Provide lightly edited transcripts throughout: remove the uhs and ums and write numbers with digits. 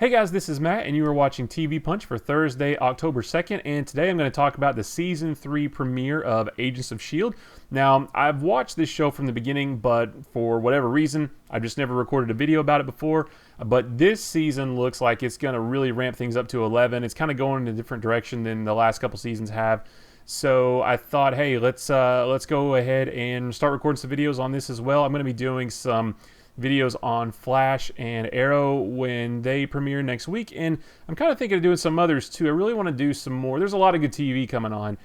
Hey guys, this is Matt, and you are watching TV Punch for Thursday, October 2nd, and today I'm going to talk about the Season 3 premiere of Agents of S.H.I.E.L.D. Now, I've watched this show from the beginning, but for whatever reason, I've just never recorded a video about it before, but this season looks like it's going to really ramp things up to 11. It's kind of going in a different direction than the last couple seasons have. So I thought, hey, let's go ahead and start recording some videos on this as well. I'm going to be doing some videos on Flash and Arrow when they premiere next week, and I'm kind of thinking of doing some others too. I really want to do some more. There's a lot of good TV coming on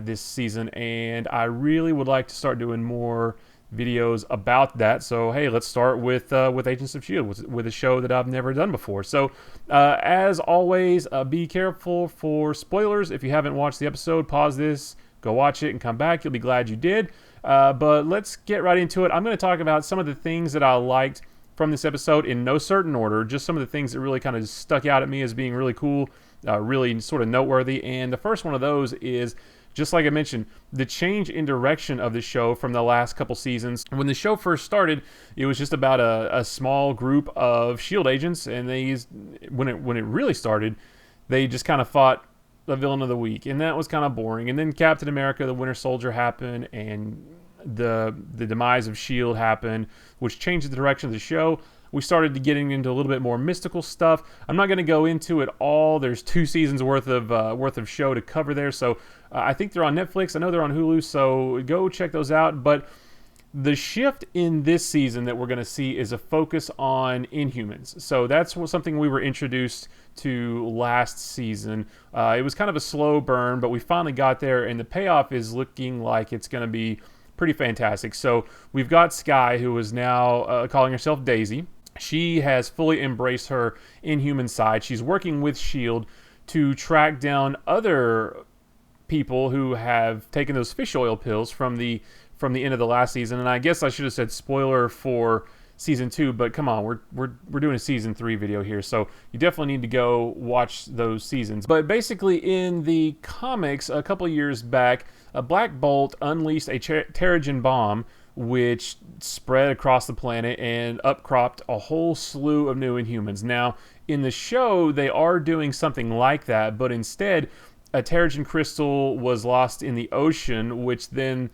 this season, and I really would like to start doing more videos about that. So hey, let's start with Agents of S.H.I.E.L.D. with a show that I've never done before. So as always, be careful for spoilers. If you haven't watched the episode, pause this, go watch it, and come back. You'll be glad you did. But let's get right into it. I'm going to talk about some of the things that I liked from this episode in no certain order, just some of the things that really kind of stuck out at me as being really cool, really sort of noteworthy. And the first one of those is, just like I mentioned, the change in direction of the show from the last couple seasons. When the show first started, it was just about a small group of S.H.I.E.L.D. agents, and when it really started, they just kind of fought the villain of the week, and that was kind of boring. And then Captain America, the Winter Soldier happened, and the demise of S.H.I.E.L.D. happened, which changed the direction of the show. We started getting into a little bit more mystical stuff. I'm not going to go into it all. There's 2 seasons worth of show to cover there. So I think they're on Netflix. I know they're on Hulu, so go check those out. But the shift in this season that we're going to see is a focus on Inhumans. So that's something we were introduced to last season. It was kind of a slow burn, but we finally got there, and the payoff is looking like it's going to be pretty fantastic. So we've got Skye, who is now calling herself Daisy. She has fully embraced her Inhuman side. She's working with S.H.I.E.L.D. to track down other people who have taken those fish oil pills from the end of the last season. And I guess I should have said spoiler for season 2, but come on, we're doing a season 3 video here, so you definitely need to go watch those seasons. But basically, in the comics a couple years back, a Black Bolt unleashed a Terrigen bomb, which spread across the planet and upcropped a whole slew of new Inhumans. Now, in the show, they are doing something like that, but instead, a Terrigen crystal was lost in the ocean, which then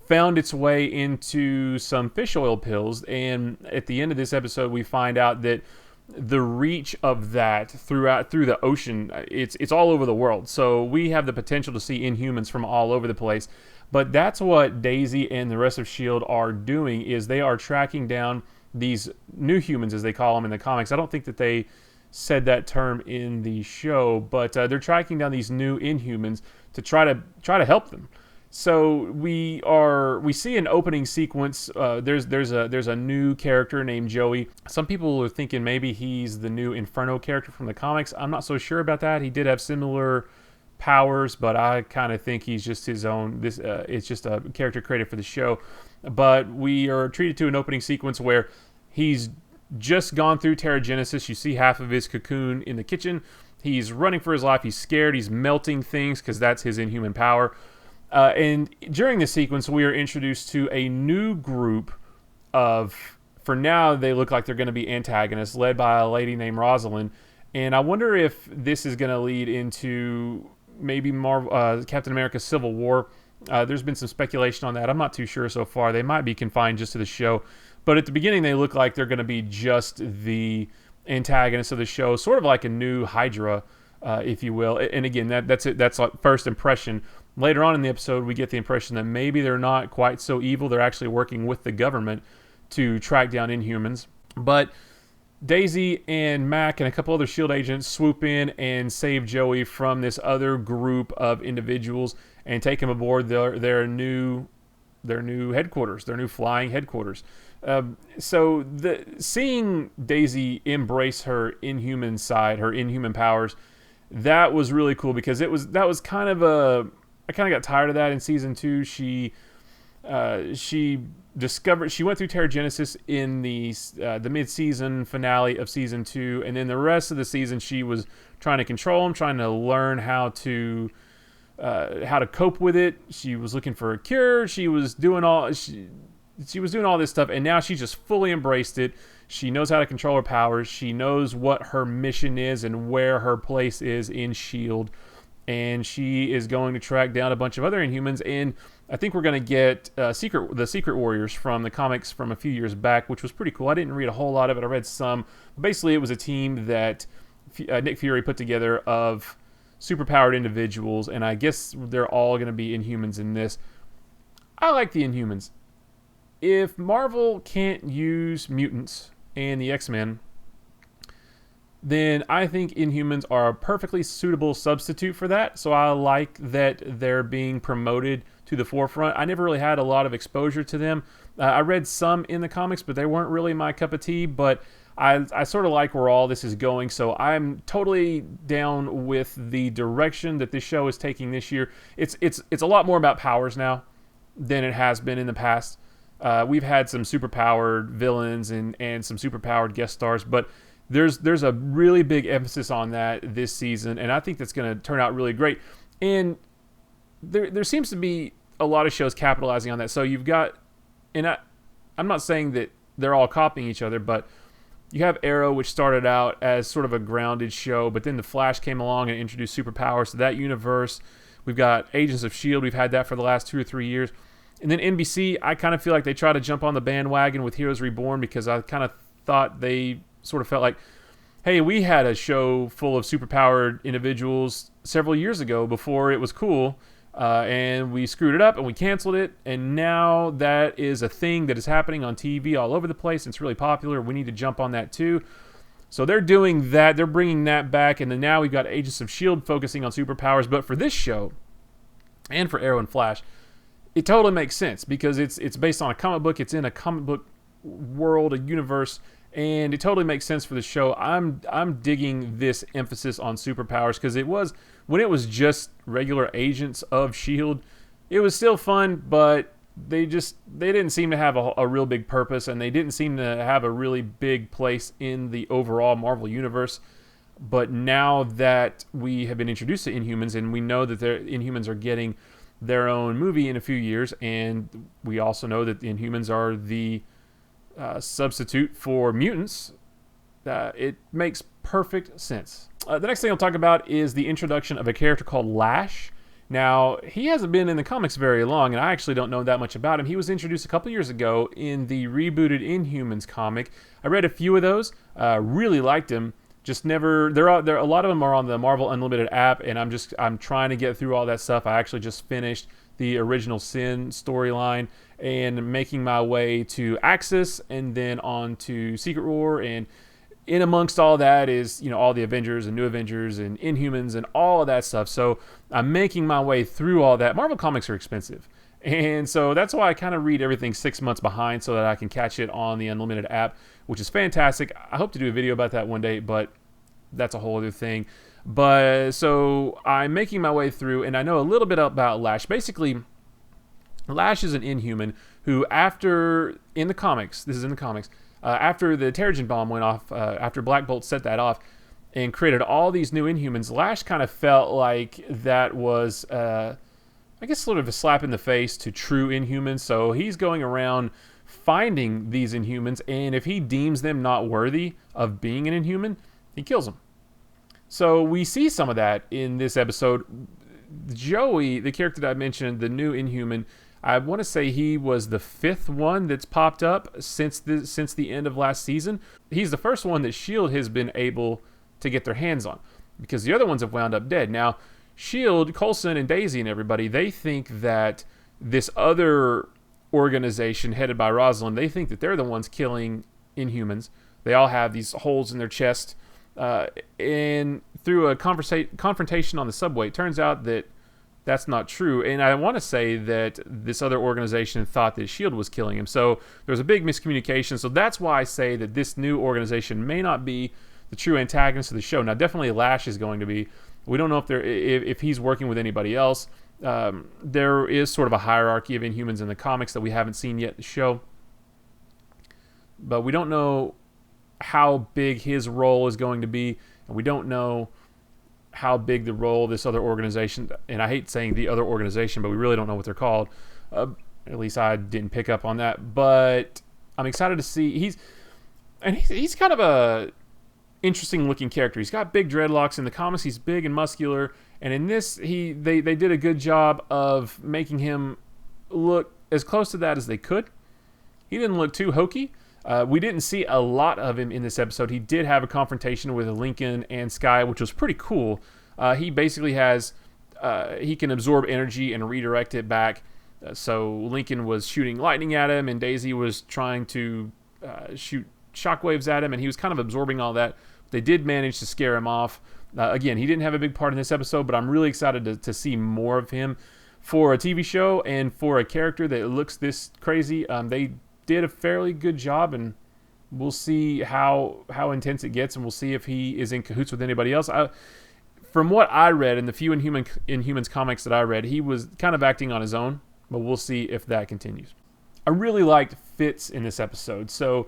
found its way into some fish oil pills. And at the end of this episode, we find out that the reach of that through the ocean, it's all over the world. So we have the potential to see Inhumans from all over the place. But that's what Daisy and the rest of S.H.I.E.L.D. are doing, is they are tracking down these new humans, as they call them in the comics. I don't think that they said that term in the show, but they're tracking down these new Inhumans to try to help them. So we see an opening sequence. There's a new character named Joey. Some people are thinking maybe he's the new Inferno character from the comics. I'm not so sure about that. He did have similar powers, but I kind of think he's just his own. It's just a character created for the show. But we are treated to an opening sequence where he's just gone through Terrigenesis. You see half of his cocoon in the kitchen. He's running for his life. He's scared. He's melting things because that's his Inhuman power. And during this sequence, we are introduced to a new group of, for now, they look like they're going to be antagonists, led by a lady named Rosalind. And I wonder if this is going to lead into maybe Captain America Civil War. There's been some speculation on that. I'm not too sure so far. They might be confined just to the show. But at the beginning, they look like they're going to be just the antagonists of the show, sort of like a new Hydra, if you will. And again, that's it. That's like first impression. Later on in the episode, we get the impression that maybe they're not quite so evil. They're actually working with the government to track down Inhumans. But Daisy and Mac and a couple other S.H.I.E.L.D. agents swoop in and save Joey from this other group of individuals and take him aboard their new headquarters, their new flying headquarters. So seeing Daisy embrace her Inhuman side, her Inhuman powers, that was really cool, because that was kind of I kind of got tired of that in season 2. She went through Terrigenesis in the mid-season finale of season 2, and then the rest of the season she was trying to control him, trying to learn how to cope with it. She was looking for a cure. She was doing she was doing all this stuff, and now she's just fully embraced it. She knows how to control her powers. She knows what her mission is and where her place is in S.H.I.E.L.D. And she is going to track down a bunch of other Inhumans. And I think we're going to get the Secret Warriors from the comics from a few years back, which was pretty cool. I didn't read a whole lot of it. I read some. Basically, it was a team that Nick Fury put together of superpowered individuals, and I guess they're all going to be Inhumans in this. I like the Inhumans. If Marvel can't use mutants and the X-Men, then I think Inhumans are a perfectly suitable substitute for that. So I like that they're being promoted to the forefront. I never really had a lot of exposure to them. I read some in the comics, but they weren't really my cup of tea. But I sort of like where all this is going. So I'm totally down with the direction that this show is taking this year. It's a lot more about powers now than it has been in the past. We've had some superpowered villains and some superpowered guest stars, but there's a really big emphasis on that this season, and I think that's going to turn out really great. And there seems to be a lot of shows capitalizing on that. So you've got, and I'm not saying that they're all copying each other, but you have Arrow, which started out as sort of a grounded show, but then The Flash came along and introduced superpowers to that universe. We've got Agents of S.H.I.E.L.D. We've had that for the last 2 or 3 years. And then NBC, I kind of feel like they try to jump on the bandwagon with Heroes Reborn, because I kind of thought they sort of felt like, hey, we had a show full of superpowered individuals several years ago before it was cool, and we screwed it up and we canceled it, and now that is a thing that is happening on TV all over the place. It's really popular. We need to jump on that too. So they're doing that. They're bringing that back, and then now we've got Agents of S.H.I.E.L.D. focusing on superpowers. But for this show, and for Arrow and Flash, it totally makes sense because it's based on a comic book. It's in a comic book world, a universe, and it totally makes sense for the show. I'm digging this emphasis on superpowers, because it was, when it was just regular agents of S.H.I.E.L.D., it was still fun, but they didn't seem to have a real big purpose, and they didn't seem to have a really big place in the overall Marvel universe. But now that we have been introduced to Inhumans, and we know that the Inhumans are getting their own movie in a few years, and we also know that the Inhumans are the substitute for mutants, it makes perfect sense. The next thing I'll talk about is the introduction of a character called Lash. Now, he hasn't been in the comics very long, and I actually don't know that much about him. He was introduced a couple years ago in the rebooted Inhumans comic. I read a few of those, really liked him. Just never. There a lot of them are on the Marvel Unlimited app, and I'm trying to get through all that stuff. I actually just finished the original Sin storyline and making my way to Axis, and then on to Secret War, and in amongst all that is, all the Avengers and New Avengers and Inhumans and all of that stuff. So I'm making my way through all that. Marvel comics are expensive, and so that's why I kind of read everything 6 months behind so that I can catch it on the Unlimited app, which is fantastic. I hope to do a video about that one day, but that's a whole other thing. But so I'm making my way through, and I know a little bit about Lash. Basically, Lash is an Inhuman who, in the comics, after the Terrigen bomb went off, after Black Bolt set that off and created all these new Inhumans, Lash kind of felt like that was, I guess, sort of a slap in the face to true Inhumans. So he's going around finding these Inhumans, and if he deems them not worthy of being an Inhuman, he kills them. So we see some of that in this episode. Joey, the character that I mentioned, the new Inhuman, I want to say he was the 5th one that's popped up since the end of last season. He's the first one that S.H.I.E.L.D. has been able to get their hands on, because the other ones have wound up dead. Now, S.H.I.E.L.D., Coulson and Daisy and everybody, they think that this other organization headed by Rosalind, they think that they're the ones killing Inhumans. They all have these holes in their chest. And through a confrontation on the subway, it turns out that that's not true. And I want to say that this other organization thought that S.H.I.E.L.D. was killing him. So there was a big miscommunication. So that's why I say that this new organization may not be the true antagonist of the show. Now, definitely Lash is going to be. We don't know if he's working with anybody else. There is sort of a hierarchy of Inhumans in the comics that we haven't seen yet in the show. But we don't know how big his role is going to be, and we don't know how big the role of this other organization, and I hate saying the other organization, but we really don't know what they're called, At least I didn't pick up on that. But I'm excited to see he's kind of a interesting looking character. He's got big dreadlocks. In the comics, he's big and muscular, and in this, they did a good job of making him look as close to that as they could. He didn't look too hokey. We didn't see a lot of him in this episode. He did have a confrontation with Lincoln and Sky, which was pretty cool. He basically has he can absorb energy and redirect it back. So Lincoln was shooting lightning at him, and Daisy was trying to shoot shockwaves at him, and he was kind of absorbing all that. They did manage to scare him off. Again, he didn't have a big part in this episode, but I'm really excited to see more of him for a TV show and for a character that looks this crazy. They did a fairly good job, and we'll see how intense it gets, and we'll see if he is in cahoots with anybody else. From what I read in the few Inhumans comics that I read, he was kind of acting on his own, but we'll see if that continues. I really liked Fitz in this episode. So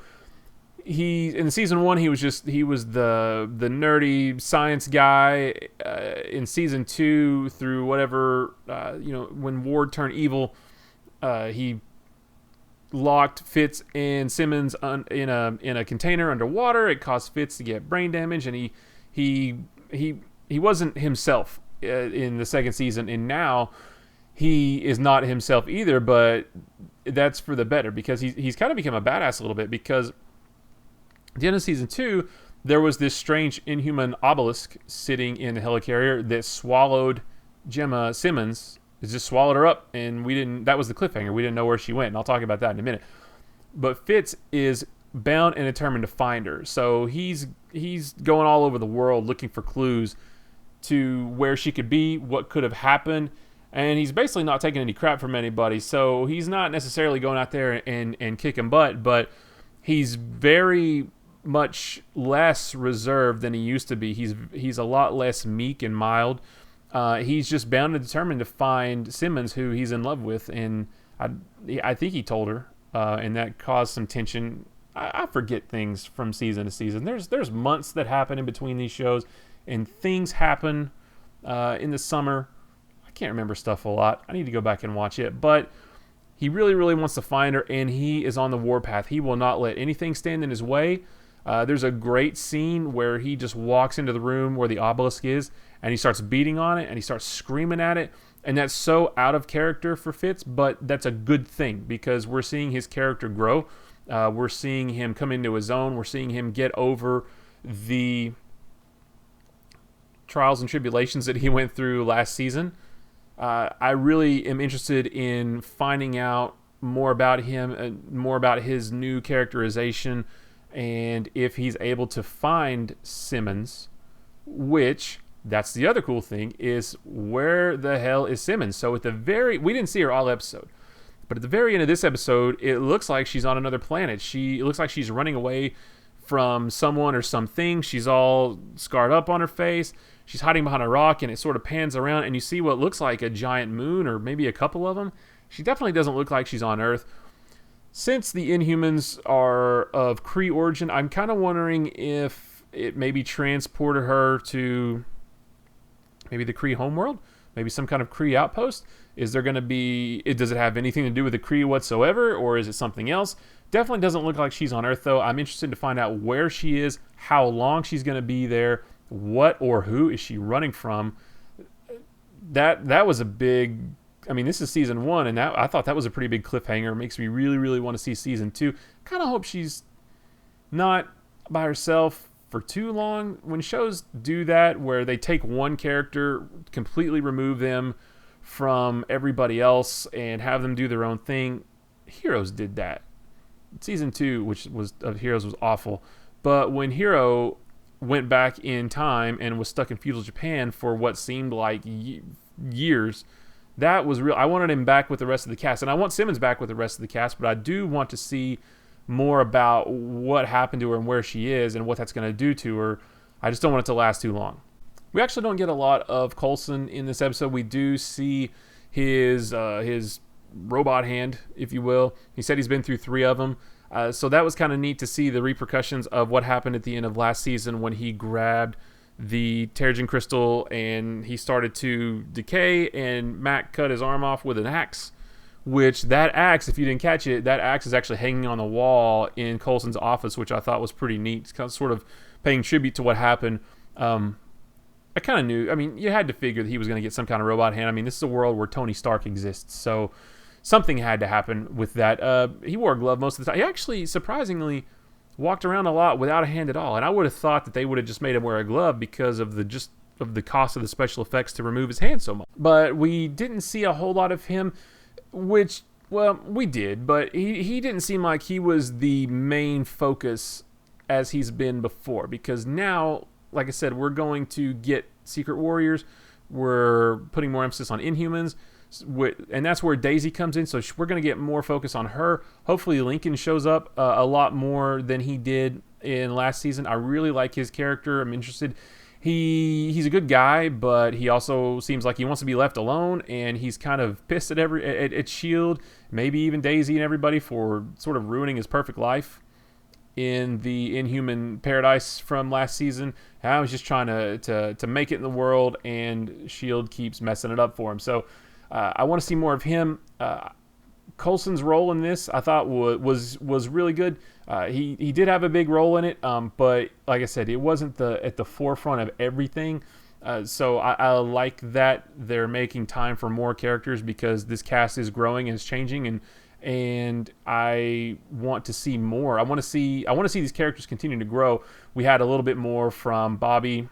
in season 1 he was the nerdy science guy. In season 2, through whatever when Ward turned evil, he locked Fitz and Simmons in a container underwater. It caused Fitz to get brain damage, and he wasn't himself in the second season, and now he is not himself either, but that's for the better, because he's kind of become a badass a little bit, because at the end of season 2, there was this strange inhuman obelisk sitting in the helicarrier that swallowed Gemma Simmons. It just swallowed her up, and that was the cliffhanger. We didn't know where she went, and I'll talk about that in a minute. But Fitz is bound and determined to find her. So he's going all over the world looking for clues to where she could be, what could have happened, and he's basically not taking any crap from anybody. So he's not necessarily going out there and kicking butt, but he's very much less reserved than he used to be. He's a lot less meek and mild. He's just bound and determined to find Simmons, who he's in love with, and I think he told her, and that caused some tension. I forget things from season to season. There's months that happen in between these shows, and things happen in the summer. I can't remember stuff a lot. I need to go back and watch it, but he really, really wants to find her, and he is on the warpath. He will not let anything stand in his way. There's a great scene where he just walks into the room where the obelisk is, and he starts beating on it, and he starts screaming at it, and that's so out of character for Fitz, but that's a good thing, because we're seeing his character grow. We're seeing him come into his own. We're seeing him get over the trials and tribulations that he went through last season. I really am interested in finding out more about him, more about his new characterization, and if he's able to find Simmons, which, that's the other cool thing, is where the hell is Simmons? So we didn't see her all episode, but at the very end of this episode, it looks like she's on another planet. It looks like she's running away from someone or something. She's all scarred up on her face. She's hiding behind a rock, and it sort of pans around, and you see what looks like a giant moon, or maybe a couple of them. She definitely doesn't look like she's on Earth. Since the Inhumans are of Kree origin, I'm kind of wondering if it maybe transported her to maybe the Kree homeworld, maybe some kind of Kree outpost. Is there going to be... Does it have anything to do with the Kree whatsoever, or is it something else? Definitely doesn't look like she's on Earth, though. I'm interested to find out where she is, how long she's going to be there, what or who is she running from. That was a big... I mean, this is season 1, and I thought that was a pretty big cliffhanger. It makes me really, really want to see season 2. Kind of hope she's not by herself for too long. When shows do that, where they take one character, completely remove them from everybody else, and have them do their own thing, Heroes did that. Season 2, which was of Heroes, was awful. But when Hero went back in time and was stuck in feudal Japan for what seemed like years, that was real. I wanted him back with the rest of the cast, and I want Simmons back with the rest of the cast, but I do want to see more about what happened to her and where she is and what that's going to do to her. I just don't want it to last too long. We actually don't get a lot of Coulson in this episode. We do see his robot hand, if you will. He said he's been through 3 of them. So that was kind of neat to see the repercussions of what happened at the end of last season when he grabbed the Terrigen crystal and he started to decay, and Mac cut his arm off with an axe, which that axe, if you didn't catch it, that axe is actually hanging on the wall in Coulson's office, which I thought was pretty neat. It's kind of sort of paying tribute to what happened. I kind of knew. I mean, you had to figure that he was going to get some kind of robot hand. I mean, this is a world where Tony Stark exists, so something had to happen with that. He wore a glove most of the time. He actually, surprisingly, walked around a lot without a hand at all. And I would have thought that they would have just made him wear a glove because of the cost of the special effects to remove his hand so much. But we didn't see a whole lot of him, which, well, we did, but he didn't seem like he was the main focus as he's been before, because now, like I said, we're going to get Secret Warriors. We're putting more emphasis on Inhumans, and that's where Daisy comes in. So we're going to get more focus on her. Hopefully Lincoln shows up a lot more than he did in last season. I really like his character. I'm interested. He's a good guy, but he also seems like he wants to be left alone, and he's kind of pissed at at S.H.I.E.L.D., maybe even Daisy and everybody, for sort of ruining his perfect life in the Inhuman paradise from last season. I was just trying to make it in the world, and S.H.I.E.L.D. keeps messing it up for him. So I want to see more of him. Coulson's role in this, I thought, was really good. He did have a big role in it, but like I said, it wasn't at the forefront of everything. So I like that they're making time for more characters, because this cast is growing and it's changing, and I want to see more. I want to see these characters continue to grow. We had a little bit more from Bobby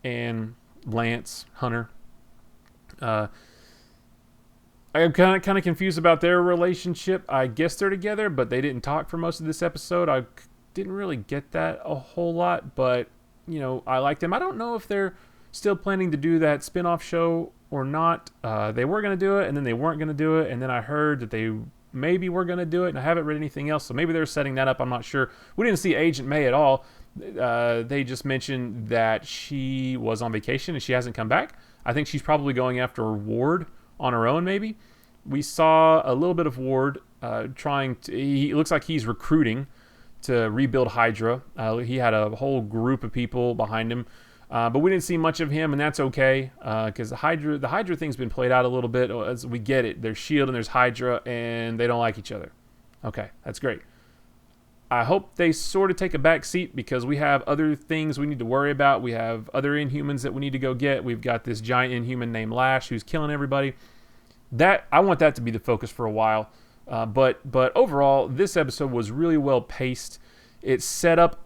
and Lance Hunter. I'm kind of confused about their relationship. I guess they're together, but they didn't talk for most of this episode. I didn't really get that a whole lot, but I like them. I don't know if they're still planning to do that spin-off show or not. They were going to do it, and then they weren't going to do it, and then I heard that they maybe were going to do it, and I haven't read anything else, so maybe they're setting that up. I'm not sure. We didn't see Agent May at all. They just mentioned that she was on vacation and she hasn't come back. I think she's probably going after Ward on her own, maybe. We saw a little bit of Ward he looks like he's recruiting to rebuild Hydra. He had a whole group of people behind him, but we didn't see much of him, and that's okay, because the Hydra thing's been played out a little bit. As we get it, there's S.H.I.E.L.D. and there's Hydra, and they don't like each other. Okay, that's great. I hope they sort of take a back seat, because we have other things we need to worry about. We have other Inhumans that we need to go get. We've got this giant Inhuman named Lash who's killing everybody. I want that to be the focus for a while. But overall, this episode was really well paced. It set up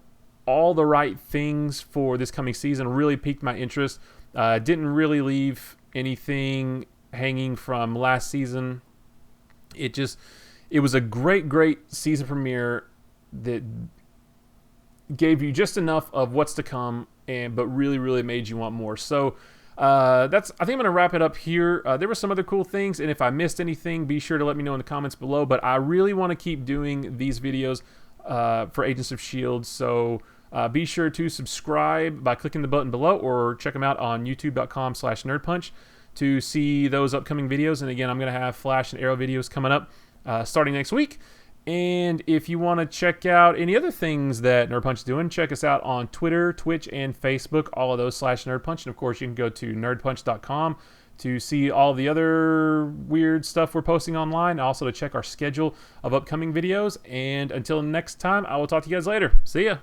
all the right things for this coming season. Really piqued my interest. Didn't really leave anything hanging from last season. It was a great season premiere that gave you just enough of what's to come, but really made you want more. So I think I'm going to wrap it up here. There were some other cool things, and if I missed anything, be sure to let me know in the comments below. But I really want to keep doing these videos for Agents of S.H.I.E.L.D. So be sure to subscribe by clicking the button below, or check them out on youtube.com/nerdpunch to see those upcoming videos. And again, I'm going to have Flash and Arrow videos coming up starting next week. And if you want to check out any other things that Nerd Punch is doing, check us out on Twitter, Twitch, and Facebook, all of those /Nerd Punch. And of course, you can go to nerdpunch.com to see all the other weird stuff we're posting online, also to check our schedule of upcoming videos. And until next time, I will talk to you guys later. See ya.